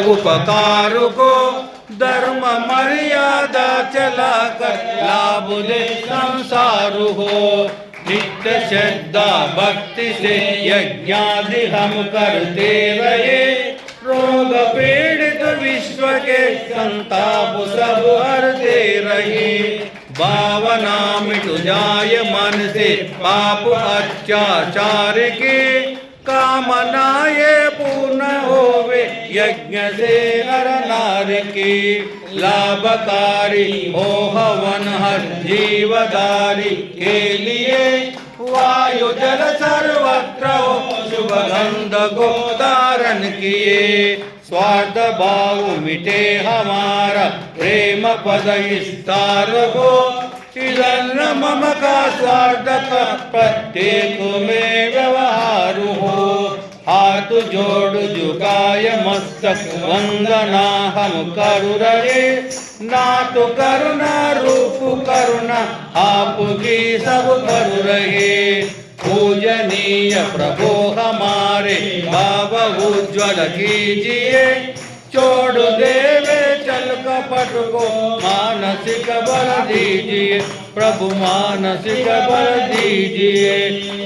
उपकार को धर्म मर्यादा चला कर लाभ दे संसार हो। नित्य श्रद्धा भक्ति से यज्ञादि हम करते रहे, रोग पीड़ित विश्व के संताप सब हरते रहे। भावना मिट जाय मन से पाप अत्याचार के, कामनाएं पूर्ण होवे यज्ञ से नर नारी की। लाभकारी हो हवन हर जीवधारी के लिए, वायु जल सर्वत्र हो शुभ गंध को धारण किए। स्वार्थ भाव मिटे हमारा प्रेम पद विस्तार हो, चिरन्न मम का स्वार्थ का प्रत्येक में व्यवहार हो। हाथ जोड़ झुकाय मस्तक वंदना हम करु रहे, ना तो करुणा रूप करुणा आपकी सब करु रहे। पूजनीय प्रभु हमारे बाबा उज्ज्वल कीजिए, छोड़ देवे चल कपट को मानसिक बल दीजिए, प्रभु मानसिक बल दीजिए।